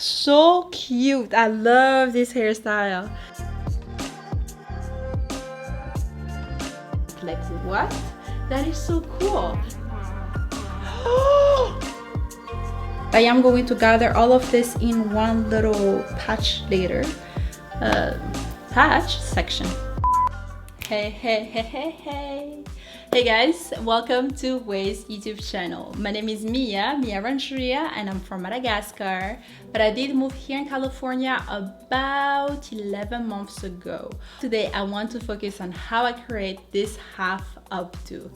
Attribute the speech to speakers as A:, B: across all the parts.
A: So cute. I love this hairstyle. Like what? That is so cool. I am going to gather all of this in one little patch later. Patch section. Hey guys, welcome to Ouai's YouTube channel. My name is Mia Rancheria, and I'm from Madagascar, but I did move here in California about 11 months ago. Today I want to focus on how I create this half updo.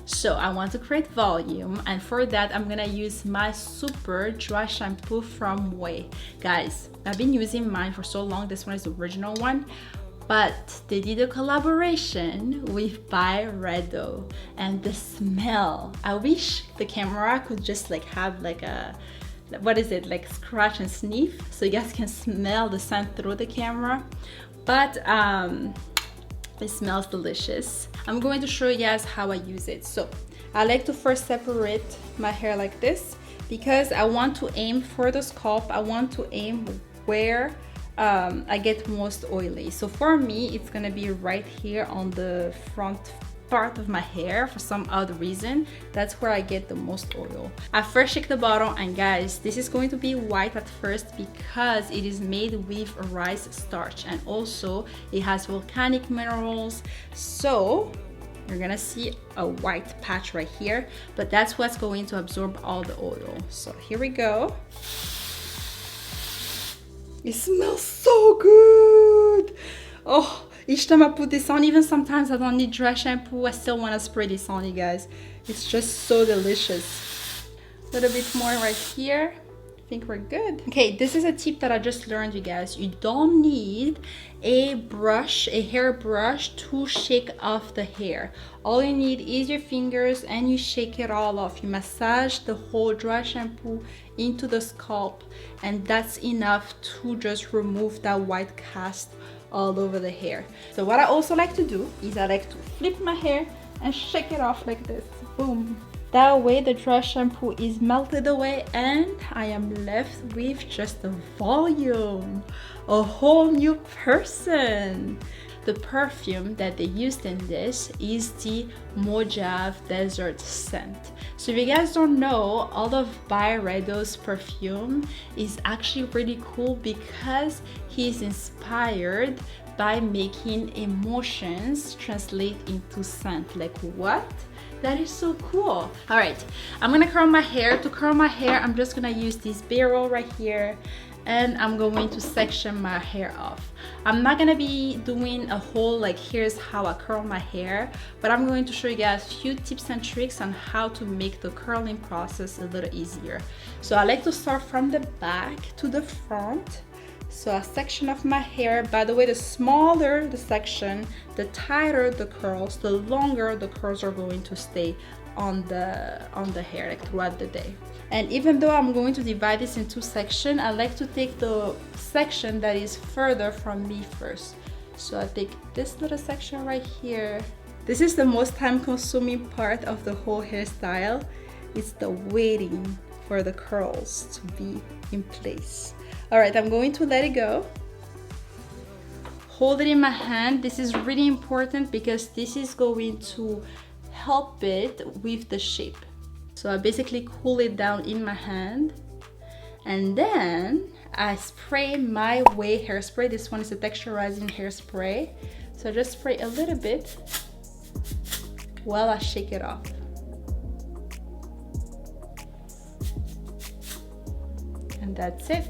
A: So I want to create volume, and for that I'm gonna use my super dry shampoo from Ouai. Guys, I've been using mine for so long. This one is the original one, but they did a collaboration with BYREDO, and the smell, I wish the camera could just like have like a, what is it, like scratch and sniff, so you guys can smell the scent through the camera. But it smells delicious. I'm going to show you guys how I use it. So I like to first separate my hair like this because I want to aim for the scalp. I want to aim where I get most oily. So for me, it's gonna be right here on the front part of my hair. For some odd reason, that's where I get the most oil. I first shake the bottle, and guys, this is going to be white at first because it is made with rice starch, and also it has volcanic minerals, so you're gonna see a white patch right here, but that's what's going to absorb all the oil. So here we go. It smells so good. Oh, each time I put this on, even sometimes I don't need dry shampoo, I still want to spray this on, you guys. It's just so delicious. A little bit more right here. I think we're good. Okay, this is a tip that I just learned, you guys. You don't need a brush, a hair brush, to shake off the hair. All you need is your fingers, and you shake it all off. You massage the whole dry shampoo into the scalp, and that's enough to just remove that white cast all over the hair. So what I also like to do is I like to flip my hair and shake it off like this. Boom. That way the dry shampoo is melted away, and I am left with just the volume, a whole new person. The perfume that they used in this is the Mojave desert scent. So if you guys don't know, all of BYREDO's perfume is actually really cool because he's inspired by making emotions translate into scent. Like what? That is so cool. All right, I'm gonna curl my hair. To curl my hair, I'm just gonna use this barrel right here, and I'm going to section my hair off. I'm not gonna be doing a whole like here's how I curl my hair, but I'm going to show you guys a few tips and tricks on how to make the curling process a little easier. So I like to start from the back to the front. So a section of my hair. By the way, the smaller the section, the tighter the curls, the longer the curls are going to stay on the hair, like throughout the day. And even though I'm going to divide this into sections, I like to take the section that is further from me first. So I take this little section right here. This is the most time-consuming part of the whole hairstyle. It's the waiting for the curls to be in place. All right, I'm going to let it go. Hold it in my hand. This is really important because this is going to help it with the shape. So I basically cool it down in my hand, and then I spray my Ouai hairspray. This one is a texturizing hairspray. So I just spray a little bit while I shake it off. And that's it.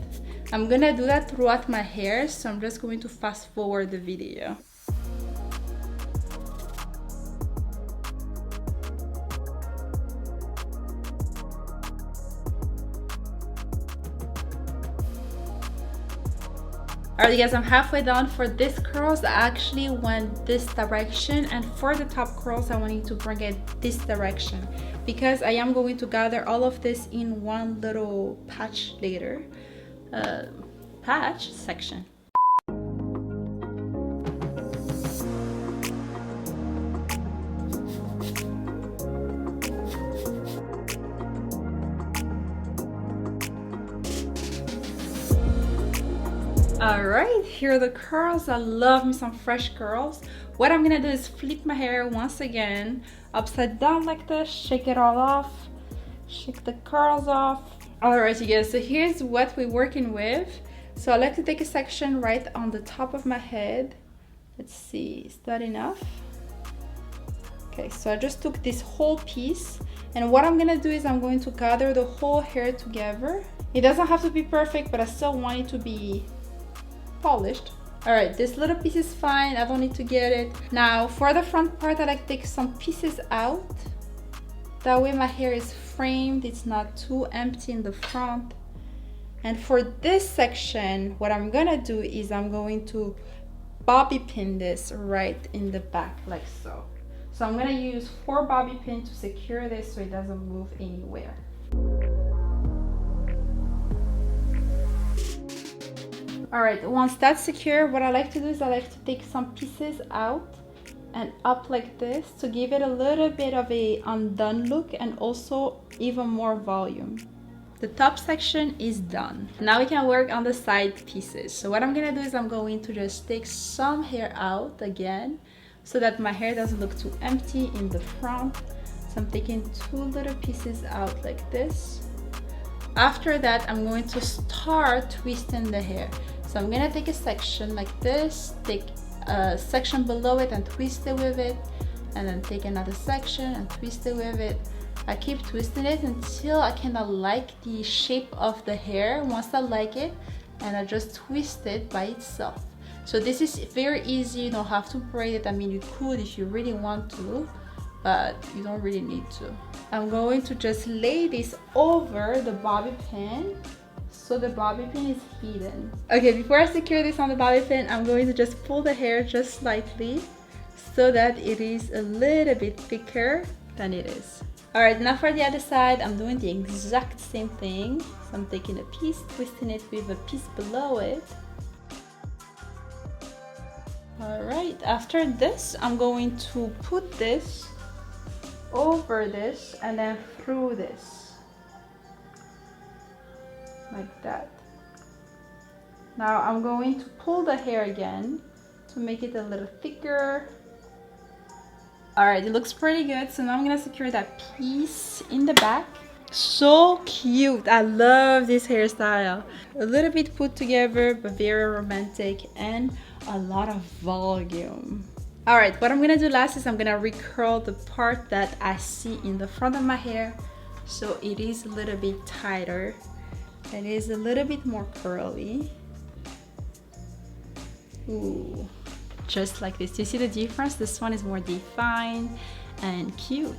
A: I'm gonna do that throughout my hair, so I'm just going to fast forward the video. Alright guys, I'm halfway done. For this curls, I actually went this direction, and for the top curls, I want you to bring it this direction because I am going to gather all of this in one little patch later. Patch section. All right, here are the curls. I love me some fresh curls. What I'm gonna do is flip my hair once again, upside down like this, shake it all off, shake the curls off. All right, you guys, so here's what we're working with. So I like to take a section right on the top of my head. Let's see, is that enough? Okay, so I just took this whole piece, and what I'm gonna do is I'm going to gather the whole hair together. It doesn't have to be perfect, but I still want it to be polished. All right, this little piece is fine. I don't need to get it. Now for the front part, I like to take some pieces out. That way my hair is framed. It's not too empty in the front. And for this section, what I'm gonna do is I'm going to bobby pin this right in the back like so. So I'm gonna use 4 bobby pins to secure this so it doesn't move anywhere. All right, once that's secure, what I like to do is I like to take some pieces out and up like this to give it a little bit of a undone look and also even more volume. The top section is done. Now we can work on the side pieces. So what I'm gonna do is I'm going to just take some hair out again so that my hair doesn't look too empty in the front. So I'm taking 2 little pieces out like this. After that, I'm going to start twisting the hair. So I'm gonna take a section like this, take a section below it and twist it with it, and then take another section and twist it with it. I keep twisting it until I kind of like the shape of the hair. Once I like it, and I just twist it by itself. So this is very easy. You don't have to braid it. I mean, you could if you really want to, but you don't really need to. I'm going to just lay this over the bobby pin so the bobby pin is hidden. Okay, before I secure this on the bobby pin, I'm going to just pull the hair just slightly so that it is a little bit thicker than it is. All right, now for the other side, I'm doing the exact same thing. So I'm taking a piece, twisting it with a piece below it. All right, after this, I'm going to put this over this and then through this. Like that. Now I'm going to pull the hair again to make it a little thicker. All right, it looks pretty good. So now I'm gonna secure that piece in the back. So cute. I love this hairstyle. A little bit put together, but very romantic and a lot of volume. All right, what I'm gonna do last is I'm gonna recurl the part that I see in the front of my hair so it is a little bit tighter. It is a little bit more curly. Ooh, just like this. Do you see the difference? This one is more defined and cute.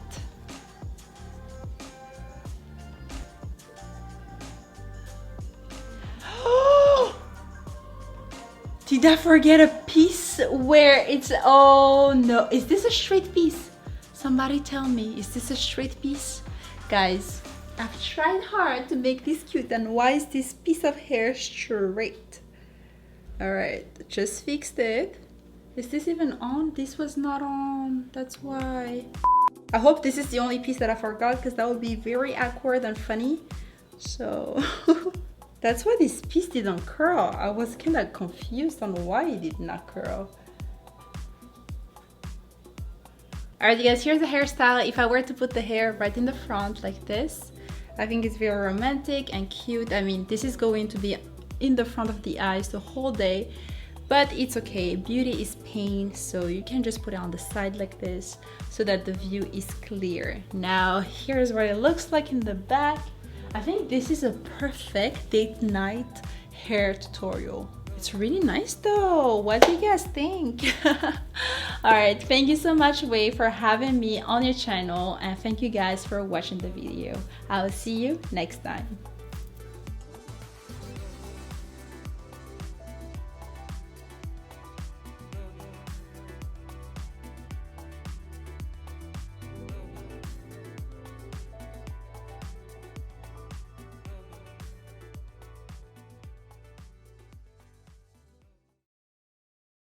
A: Did I forget a piece where it's, oh no, is this a straight piece? Somebody tell me, is this a straight piece? Guys, I've tried hard to make this cute, and why is this piece of hair straight? All right, just fixed it. Is this even on? This was not on, that's why. I hope this is the only piece that I forgot, because that would be very awkward and funny. So that's why this piece didn't curl. I was kind of confused on why it did not curl. All right, you guys, here's the hairstyle. If I were to put the hair right in the front like this, I think it's very romantic and cute. I mean, this is going to be in the front of the eyes the whole day, but it's okay. Beauty is pain, so you can just put it on the side like this so that the view is clear. Now, here's what it looks like in the back. I think this is a perfect date night hair tutorial. It's really nice though. What do you guys think? All right, thank you so much, Ouai, for having me on your channel, and thank you guys for watching the video. I will see you next time.